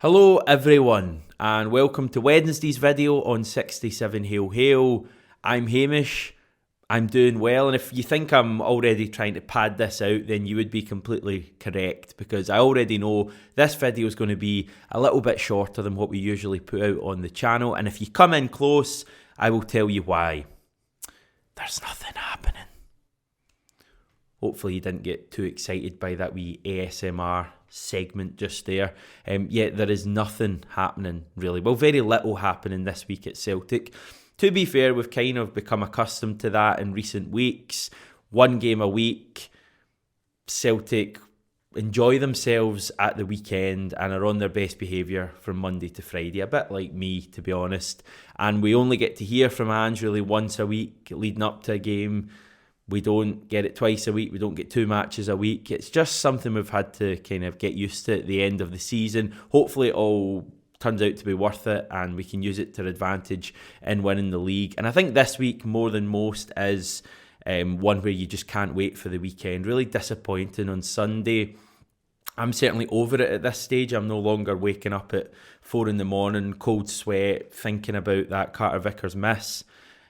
Hello everyone and welcome to Wednesday's video on 67 Hail Hail. I'm Hamish, I'm doing well, and if you think I'm already trying to pad this out then you would be completely correct, because I already know this video is going to be a little bit shorter than what we usually put out on the channel, and if you come in close I will tell you why. There's nothing happening. Hopefully you didn't get too excited by that wee ASMR segment just there. Yet there is nothing happening really. Well, very little happening this week at Celtic. To be fair, we've kind of become accustomed to that in recent weeks. One game a week. Celtic enjoy themselves at the weekend and are on their best behaviour from Monday to Friday. A bit like me, to be honest. And we only get to hear from Ange really once a week leading up to a game. We don't get it twice a week. We don't get 2 matches a week. It's just something we've had to kind of get used to at the end of the season. Hopefully it all turns out to be worth it and we can use it to our advantage in winning the league. And I think this week, more than most, is one where you just can't wait for the weekend. Really disappointing on Sunday. I'm certainly over it at this stage. I'm no longer waking up at 4 a.m, cold sweat, thinking about that Carter Vickers miss.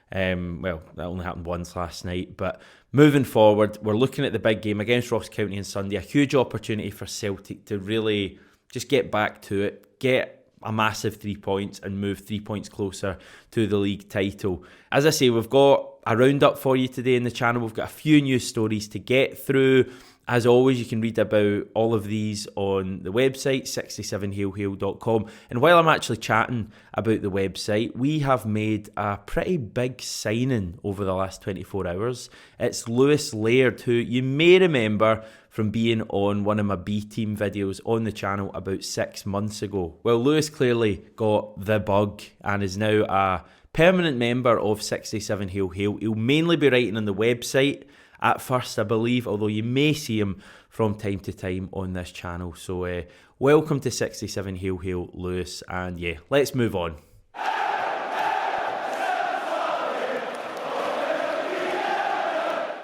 Well, that only happened once last night, but moving forward, we're looking at the big game against Ross County on Sunday. A huge opportunity for Celtic to really just get back to it, get a massive 3 points and move 3 points closer to the league title. As I say, we've got a roundup for you today in the channel. We've got a few news stories to get through. As always, you can read about all of these on the website, 67hailhail.com. And while I'm actually chatting about the website, we have made a pretty big signing over the last 24 hours. It's Lewis Laird, who you may remember from being on one of my B-team videos on the channel about 6 months ago. Well, Lewis clearly got the bug and is now a permanent member of 67 Hail Hail. He'll mainly be writing on the website at first, I believe, although you may see him from time to time on this channel. So welcome to 67 Hail Hail, Lewis, and yeah, let's move on.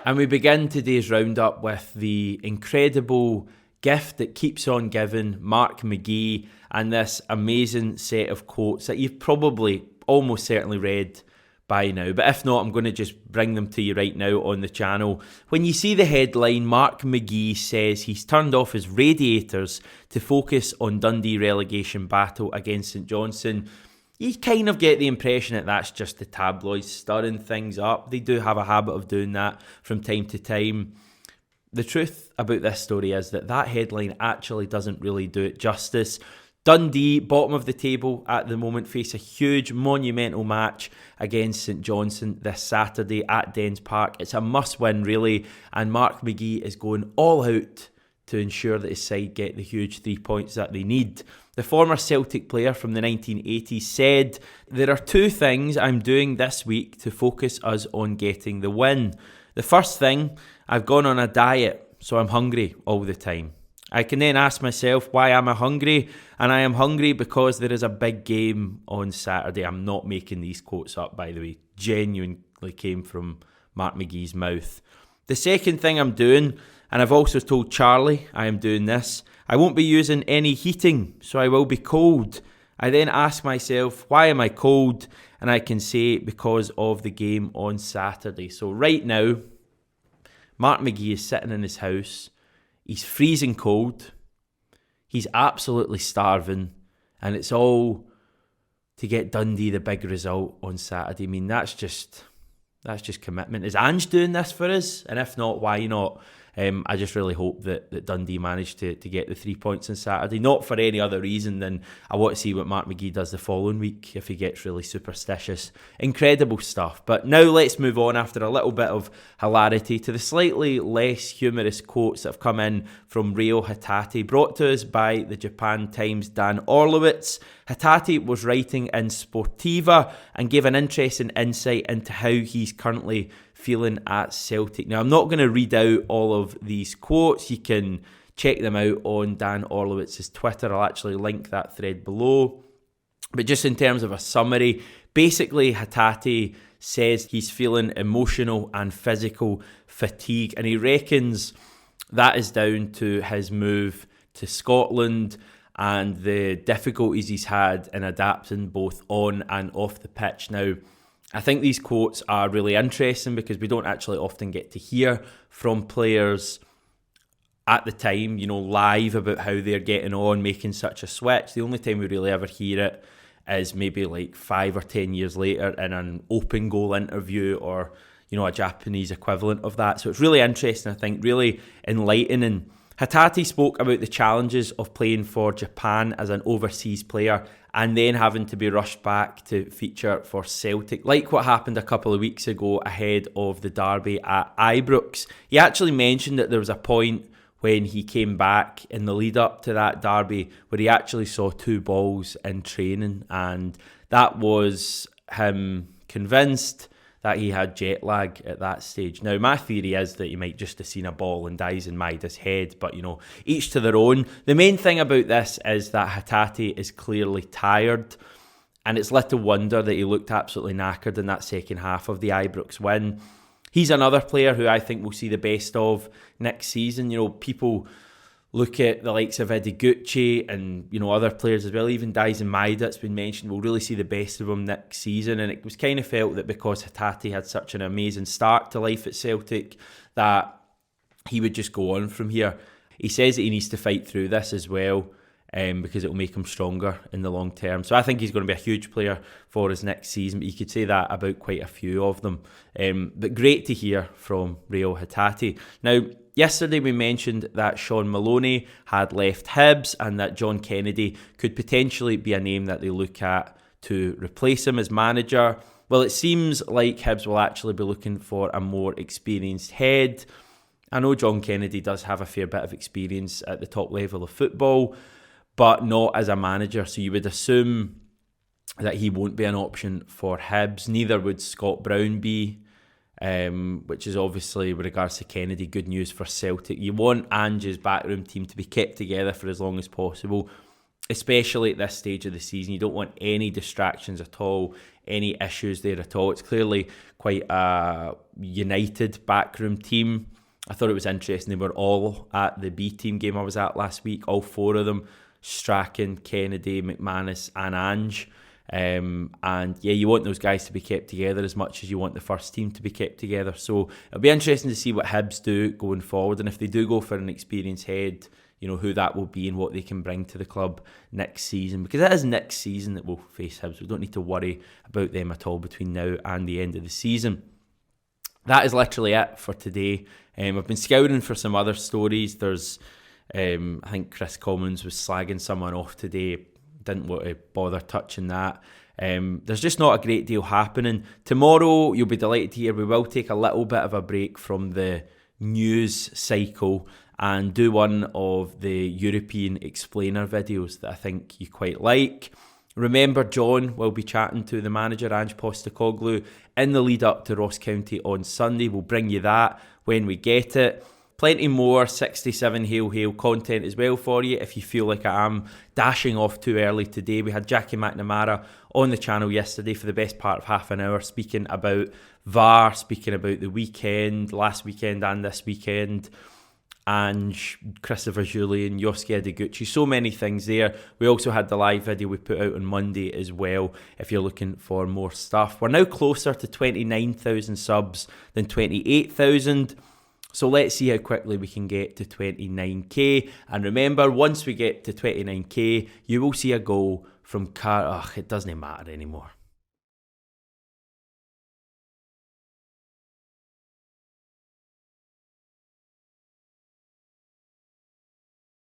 And we begin today's roundup with the incredible gift that keeps on giving, Mark McGhee, and this amazing set of quotes that you've probably almost certainly read by now, but if not, I'm going to just bring them to you right now on the channel. When you see the headline, Mark McGhee says he's turned off his radiators to focus on Dundee relegation battle against St Johnstone, you kind of get the impression that that's just the tabloids stirring things up. They do have a habit of doing that from time to time. The truth about this story is that that headline actually doesn't really do it justice. Dundee, bottom of the table at the moment, face a huge monumental match against St Johnstone this Saturday at Dens Park. It's a must-win really, and Mark McGhee is going all out to ensure that his side get the huge 3 points that they need. The former Celtic player from the 1980s said, "There are 2 things I'm doing this week to focus us on getting the win. The first thing, I've gone on a diet, so I'm hungry all the time. I can then ask myself, why am I hungry? And I am hungry because there is a big game on Saturday." I'm not making these quotes up, by the way. Genuinely came from Mark McGhee's mouth. "The second thing I'm doing, and I've also told Charlie I am doing this, I won't be using any heating, so I will be cold. I then ask myself, why am I cold? And I can say, because of the game on Saturday." So right now, Mark McGhee is sitting in his house. He's freezing cold, he's absolutely starving, and it's all to get Dundee the big result on Saturday. I mean, that's just commitment. Is Ange doing this for us? And if not, why not? I just really hope that Dundee managed to get the 3 points on Saturday. Not for any other reason than I want to see what Mark McGhee does the following week if he gets really superstitious. Incredible stuff. But now let's move on, after a little bit of hilarity, to the slightly less humorous quotes that have come in from Reo Hatate, brought to us by the Japan Times' Dan Orlowitz. Hatate was writing in Sportiva and gave an interesting insight into how he's currently feeling at Celtic. Now, I'm not going to read out all of these quotes. You can check them out on Dan Orlowitz's Twitter. I'll actually link that thread below. But just in terms of a summary, basically Hatate says he's feeling emotional and physical fatigue, and he reckons that is down to his move to Scotland and the difficulties he's had in adapting both on and off the pitch. Now, I think these quotes are really interesting because we don't actually often get to hear from players at the time, live about how they're getting on, making such a switch. The only time we really ever hear it is maybe like 5 or 10 years later in an open goal interview or, a Japanese equivalent of that. So it's really interesting, I think, really enlightening. Hatate spoke about the challenges of playing for Japan as an overseas player and then having to be rushed back to feature for Celtic, like what happened a couple of weeks ago ahead of the derby at Ibrox. He actually mentioned that there was a point when he came back in the lead up to that derby where he actually saw 2 balls in training, and that was him convinced that he had jet lag at that stage. Now, my theory is that he might just have seen a ball and dies in Maida's head, but, each to their own. The main thing about this is that Hatate is clearly tired, and it's little wonder that he looked absolutely knackered in that second half of the Ibrox win. He's another player who I think we'll see the best of next season. People look at the likes of Gucci and, other players as well. Even Daisen Maeda, it's been mentioned, we'll really see the best of him next season. And it was kind of felt that because Hatate had such an amazing start to life at Celtic, that he would just go on from here. He says that he needs to fight through this as well, because it will make him stronger in the long term. So I think he's going to be a huge player for us next season, but you could say that about quite a few of them. But great to hear from Reo Hatate. Now, yesterday we mentioned that Sean Maloney had left Hibs and that John Kennedy could potentially be a name that they look at to replace him as manager. Well, it seems like Hibs will actually be looking for a more experienced head. I know John Kennedy does have a fair bit of experience at the top level of football, but not as a manager. So you would assume that he won't be an option for Hibs. Neither would Scott Brown be, which is obviously, with regards to Kennedy, good news for Celtic. You want Ange's backroom team to be kept together for as long as possible, especially at this stage of the season. You don't want any distractions at all, any issues there at all. It's clearly quite a united backroom team. I thought it was interesting. They were all at the B team game I was at last week, all 4 of them. Strachan, Kennedy, McManus and Ange. And yeah, you want those guys to be kept together as much as you want the first team to be kept together. So it'll be interesting to see what Hibs do going forward, and if they do go for an experienced head, who that will be and what they can bring to the club next season, because it is next season that we'll face Hibs. We don't need to worry about them at all between now and the end of the season. That is literally it for today. I've been scouring for some other stories. There's I think Chris Commons was slagging someone off today. Didn't want to bother touching that. There's just not a great deal happening. Tomorrow, you'll be delighted to hear, we will take a little bit of a break from the news cycle and do one of the European explainer videos that I think you quite like. Remember, John will be chatting to the manager, Ange Postecoglou, in the lead up to Ross County on Sunday. We'll bring you that when we get it. Plenty more 67 Hail Hail content as well for you if you feel like I am dashing off too early today. We had Jackie McNamara on the channel yesterday for the best part of half an hour, speaking about VAR, speaking about the weekend, last weekend and this weekend, and Christopher Julian, Yosuke Ideguchi, so many things there. We also had the live video we put out on Monday as well, if you're looking for more stuff. We're now closer to 29,000 subs than 28,000. So let's see how quickly we can get to 29k. And remember, once we get to 29k, you will see a goal from it doesn't matter anymore.